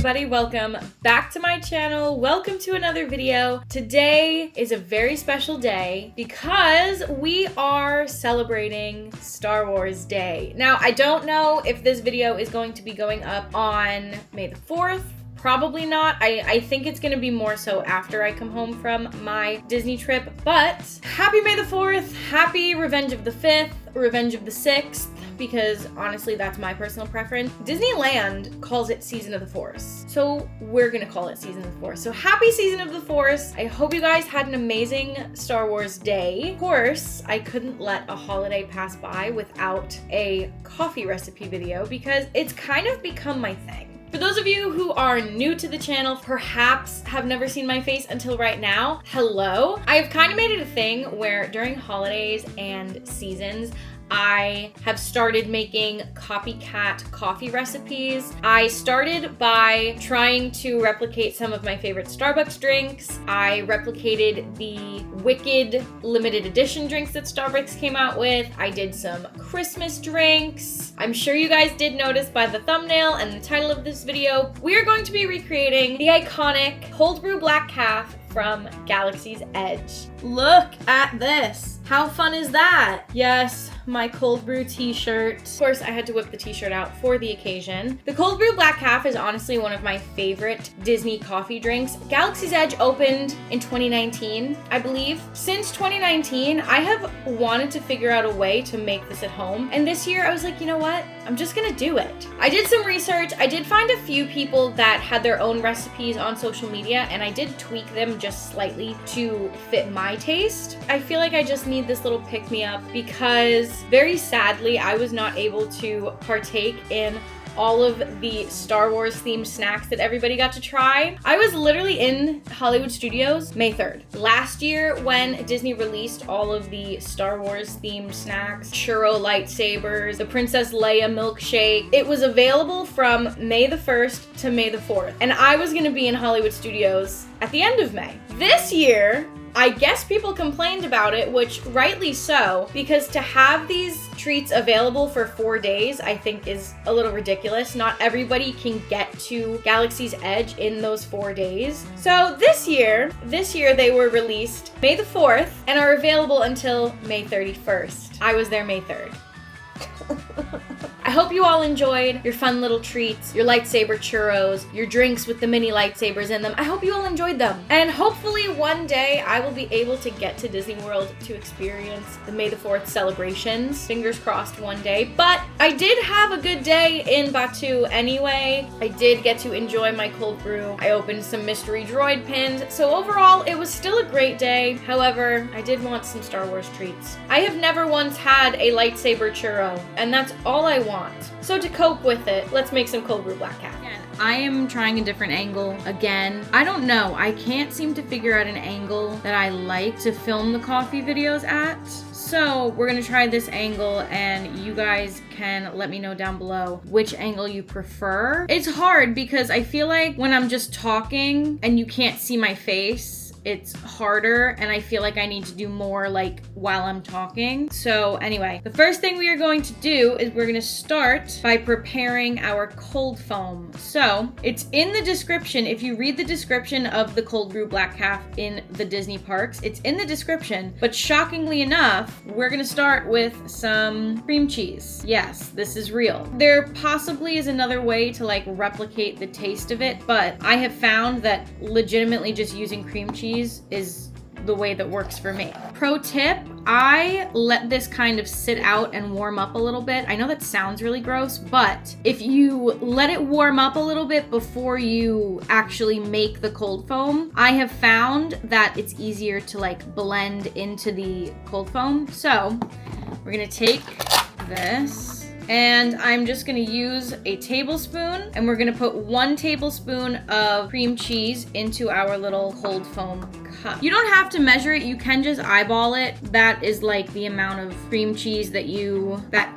everybody, welcome back to my channel. Welcome to another video. Today is a very special day because we are celebrating Star Wars Day. Now, I don't know if this video is going to be going up on May the 4th. Probably not. I think it's gonna be more so after I come home from my Disney trip, but happy May the 4th, happy Revenge of the 5th, Revenge of the 6th, because honestly, that's my personal preference. Disneyland calls it Season of the Force, so we're gonna call it Season of the Force. So happy Season of the Force. I hope you guys had an amazing Star Wars day. Of course, I couldn't let a holiday pass by without a coffee recipe video because it's kind of become my thing. For those of you who are new to the channel, perhaps have never seen my face until right now, hello. I've kind of made it a thing where during holidays and seasons, I have started making copycat coffee recipes. I started by trying to replicate some of my favorite Starbucks drinks. I replicated the Wicked limited edition drinks that Starbucks came out with. I did some Christmas drinks. I'm sure you guys did notice by the thumbnail and the title of this video, we are going to be recreating the iconic Cold Brew Black Caf from Galaxy's Edge. Look at this. How fun is that? Yes, my cold brew t-shirt. Of course, I had to whip the t-shirt out for the occasion. The Cold Brew Black Caf is honestly one of my favorite Disney coffee drinks. Galaxy's Edge opened in 2019, I believe. Since 2019, I have wanted to figure out a way to make this at home. And this year I was like, you know what? I'm just gonna do it. I did some research. I did find a few people that had their own recipes on social media, and I did tweak them just slightly to fit my taste. I feel like I just need this little pick-me-up because very sadly, I was not able to partake in all of the Star Wars themed snacks that everybody got to try. I was literally in Hollywood Studios May 3rd. Last year when Disney released all of the Star Wars themed snacks, churro lightsabers, the Princess Leia milkshake, it was available from May the 1st to May the 4th. And I was gonna be in Hollywood Studios at the end of May. This year, I guess people complained about it, which rightly so, because to have these treats available for 4 days, I think is a little ridiculous. Not everybody can get to Galaxy's Edge in those 4 days. So this year they were released May the 4th and are available until May 31st. I was there May 3rd. I hope you all enjoyed your fun little treats, your lightsaber churros, your drinks with the mini lightsabers in them. I hope you all enjoyed them. And hopefully one day I will be able to get to Disney World to experience the May the 4th celebrations. Fingers crossed one day. But I did have a good day in Batuu anyway. I did get to enjoy my cold brew. I opened some mystery droid pins. So overall, it was still a great day. However, I did want some Star Wars treats. I have never once had a lightsaber churro, and that's all I want. So to cope with it, let's make some Cold Brew Black Caf. I am trying a different angle again. I don't know. I can't seem to figure out an angle that I like to film the coffee videos at. So we're gonna try this angle and you guys can let me know down below which angle you prefer. It's hard because I feel like when I'm just talking and you can't see my face, it's harder, and I feel like I need to do more like while I'm talking. So anyway, the first thing we are going to do is we're gonna start by preparing our cold foam. So it's in the description. If you read the description of the Cold Brew Black Caf in the Disney parks, it's in the description, but shockingly enough, we're gonna start with some cream cheese. Yes, this is real. There possibly is another way to like replicate the taste of it, but I have found that legitimately just using cream cheese is the way that works for me. Pro tip, I let this kind of sit out and warm up a little bit. I know that sounds really gross, but if you let it warm up a little bit before you actually make the cold foam, I have found that it's easier to like blend into the cold foam. So we're gonna take this, and I'm just gonna use a tablespoon, and we're gonna put 1 tablespoon of cream cheese into our little cold foam cup. You don't have to measure it, you can just eyeball it. That is like the amount of cream cheese that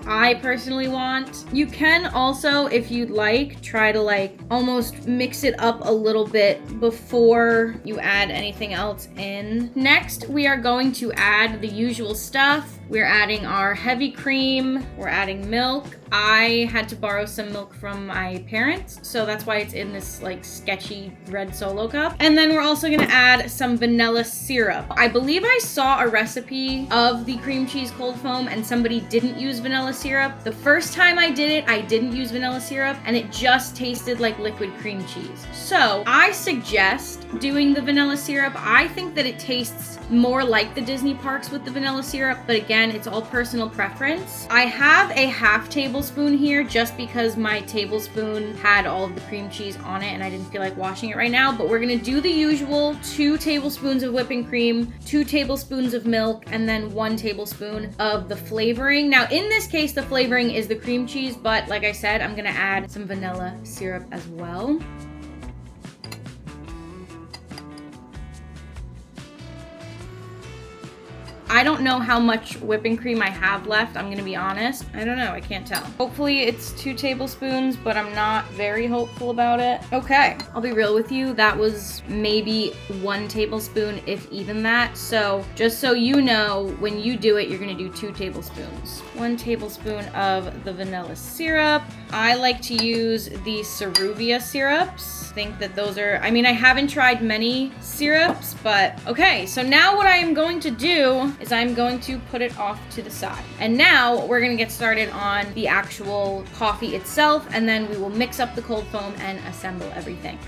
I personally want. You can also, if you'd like, try to like almost mix it up a little bit before you add anything else in. Next, we are going to add the usual stuff. We're adding our heavy cream. We're adding milk. I had to borrow some milk from my parents, so that's why it's in this like sketchy red Solo cup. And then we're also gonna add some vanilla syrup. I believe I saw a recipe of the cream cheese cold foam and somebody didn't use vanilla syrup. The first time I did it, I didn't use vanilla syrup and it just tasted like liquid cream cheese. So I suggest doing the vanilla syrup. I think that it tastes more like the Disney parks with the vanilla syrup, but again, it's all personal preference. I have a half tablespoon here just because my tablespoon had all of the cream cheese on it and I didn't feel like washing it right now, but we're gonna do the usual 2 tablespoons of whipping cream, 2 tablespoons of milk, and then 1 tablespoon of the flavoring. Now, in this case, the flavoring is the cream cheese, but like I said, I'm gonna add some vanilla syrup as well. I don't know how much whipping cream I have left, I'm gonna be honest. I don't know, I can't tell. Hopefully it's 2 tablespoons, but I'm not very hopeful about it. Okay, I'll be real with you, that was maybe 1 tablespoon, if even that. So just so you know, when you do it, you're gonna do 2 tablespoons. 1 tablespoon of the vanilla syrup. I like to use the Ceruvia syrups. I think that those are, I mean, I haven't tried many syrups, but okay. So now what I am going to do is I'm going to put it off to the side. And now we're gonna get started on the actual coffee itself, and then we will mix up the cold foam and assemble everything.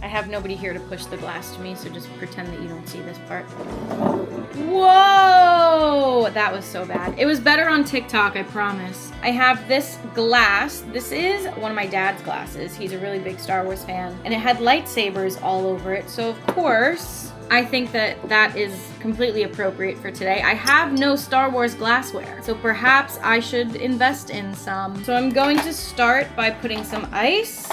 I have nobody here to push the glass to me, so just pretend that you don't see this part. Whoa! That was so bad. It was better on TikTok, I promise. I have this glass. This is one of my dad's glasses. He's a really big Star Wars fan, and it had lightsabers all over it, so of course, I think that that is completely appropriate for today. I have no Star Wars glassware, so perhaps I should invest in some. So I'm going to start by putting some ice.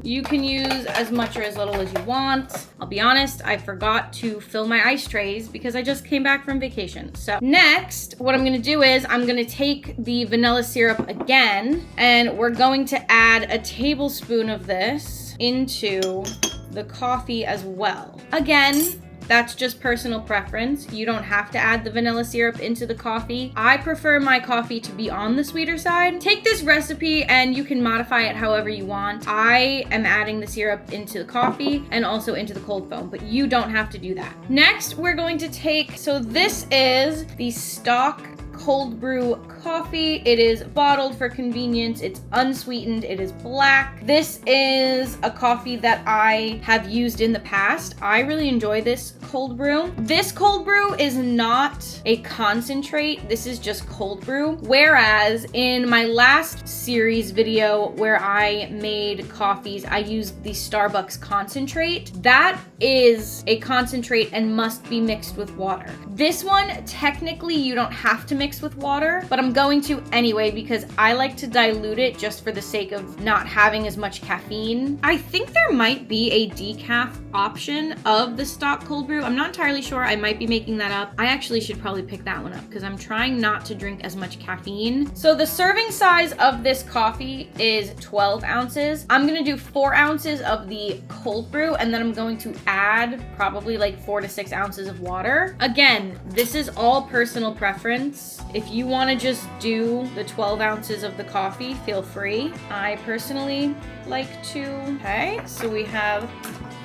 You can use as much or as little as you want. I'll be honest, I forgot to fill my ice trays because I just came back from vacation. So next, what I'm gonna do is I'm gonna take the vanilla syrup again, and we're going to add a tablespoon of this into the coffee as well. Again, that's just personal preference. You don't have to add the vanilla syrup into the coffee. I prefer my coffee to be on the sweeter side. Take this recipe and you can modify it however you want. I am adding the syrup into the coffee and also into the cold foam, but you don't have to do that. Next, we're going to take, so this is the stock cold brew coffee. It is bottled for convenience. It's unsweetened. It is black. This is a coffee that I have used in the past. I really enjoy this cold brew. This cold brew is not a concentrate. This is just cold brew. Whereas in my last series video where I made coffees, I used the Starbucks concentrate. That is a concentrate and must be mixed with water. This one, technically you don't have to mix with water, but I'm going to anyway because I like to dilute it just for the sake of not having as much caffeine. I think there might be a decaf option of the stock cold brew. I'm not entirely sure. I might be making that up. I actually should probably pick that one up because I'm trying not to drink as much caffeine. So the serving size of this coffee is 12 ounces. I'm gonna do 4 ounces of the cold brew and then I'm going to add probably like 4 to 6 ounces of water. Again, this is all personal preference. If you want to just do the 12 ounces of the coffee, feel free. I personally like to. Okay, so we have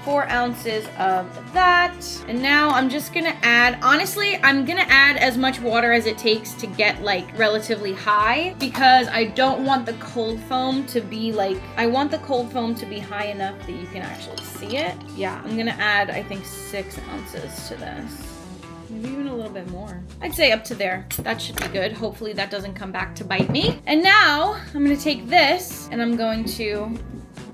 4 ounces of that. And now I'm just gonna add, honestly, I'm gonna add as much water as it takes to get like relatively high because I don't want the cold foam to be like, I want the cold foam to be high enough that you can actually see it. Yeah, I'm gonna add, I think 6 ounces to this. Maybe even a little bit more. I'd say up to there. That should be good. Hopefully that doesn't come back to bite me. And now I'm gonna take this and I'm going to,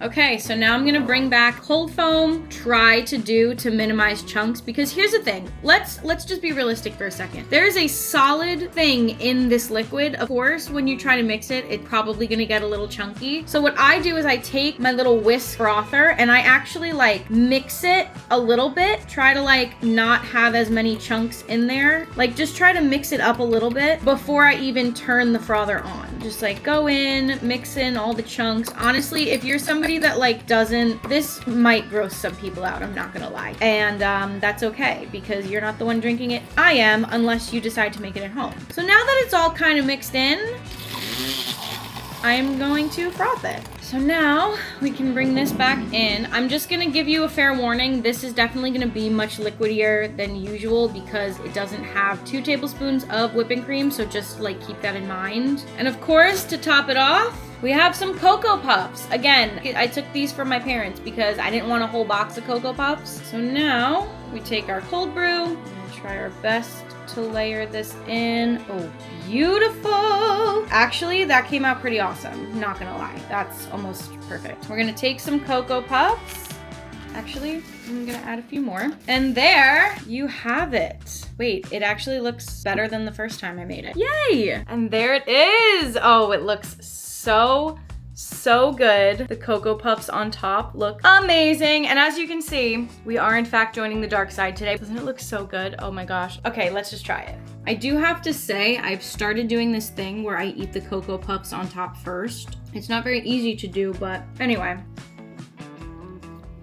okay, so now I'm gonna bring back cold foam, try to minimize chunks because here's the thing. Let's just be realistic for a second. There's a solid thing in this liquid. Of course, when you try to mix it, it's probably gonna get a little chunky. So what I do is I take my little whisk frother and I actually like mix it a little bit, try to like not have as many chunks in there. Like just try to mix it up a little bit before I even turn the frother on. Just like go in, mix in all the chunks. Honestly, if you're somebody somebody that like doesn't, this might gross some people out, I'm not gonna lie. And that's okay because you're not the one drinking it. I am, unless you decide to make it at home. So now that it's all kind of mixed in, I'm going to froth it. So now we can bring this back in. I'm just gonna give you a fair warning. This is definitely gonna be much liquidier than usual because it doesn't have 2 tablespoons of whipping cream. So just like keep that in mind. And of course, to top it off, we have some Cocoa Puffs. Again, I took these from my parents because I didn't want a whole box of Cocoa Puffs. So now we take our cold brew and try our best to layer this in. Oh, beautiful. Actually, that came out pretty awesome. Not gonna lie. That's almost perfect. We're gonna take some Cocoa Puffs. Actually, I'm gonna add a few more. And there you have it. Wait, it actually looks better than the first time I made it. Yay! And there it is. Oh, it looks so good. The Cocoa Puffs on top look amazing. And as you can see, we are in fact joining the dark side today. Doesn't it look so good? Oh my gosh. Okay, let's just try it. I do have to say, I've started doing this thing where I eat the Cocoa Puffs on top first. It's not very easy to do, but anyway.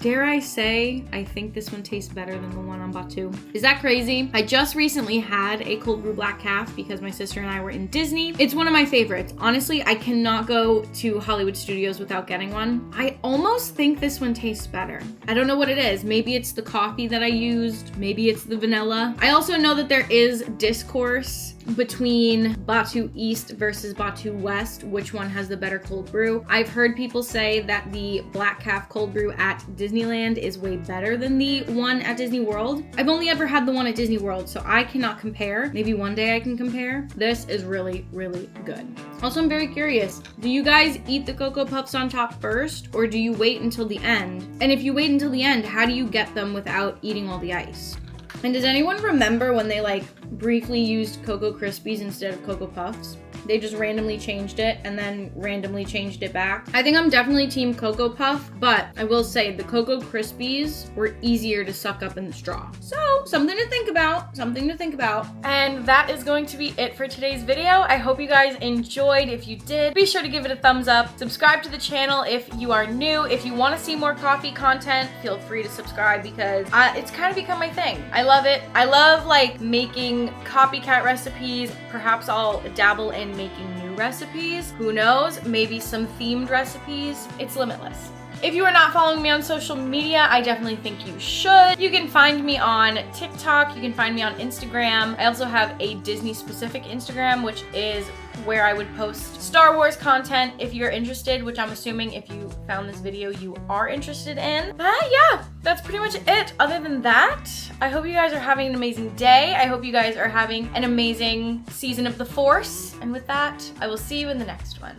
Dare I say, I think this one tastes better than the one on Batu. Is that crazy? I just recently had a cold brew black calf because my sister and I were in Disney. It's one of my favorites. Honestly, I cannot go to Hollywood Studios without getting one. I almost think this one tastes better. I don't know what it is. Maybe it's the coffee that I used. Maybe it's the vanilla. I also know that there is discourse between Batu East versus Batu West, which one has the better cold brew. I've heard people say that the Black Calf cold brew at Disneyland is way better than the one at Disney World. I've only ever had the one at Disney World, so I cannot compare. Maybe one day I can compare. This is really, really good. Also, I'm very curious. Do you guys eat the Cocoa Puffs on top first, or do you wait until the end? And if you wait until the end, how do you get them without eating all the ice? And does anyone remember when they like briefly used Cocoa Krispies instead of Cocoa Puffs? They just randomly changed it and then randomly changed it back. I think I'm definitely team Cocoa Puff, but I will say the Cocoa Krispies were easier to suck up in the straw. So something to think about, And that is going to be it for today's video. I hope you guys enjoyed. If you did, be sure to give it a thumbs up. Subscribe to the channel if you are new. If you want to see more coffee content, feel free to subscribe because it's kind of become my thing. I love it. I love like making copycat recipes. Perhaps I'll dabble in making new recipes. Who knows? Maybe some themed recipes. It's limitless. If you are not following me on social media, I definitely think you should. You can find me on TikTok. You can find me on Instagram. I also have a Disney specific Instagram, which is where I would post Star Wars content if you're interested, which I'm assuming if you found this video, you are interested in. Yeah, that's pretty much it. Other than that, I hope you guys are having an amazing day. I hope you guys are having an amazing season of the Force. And with that, I will see you in the next one.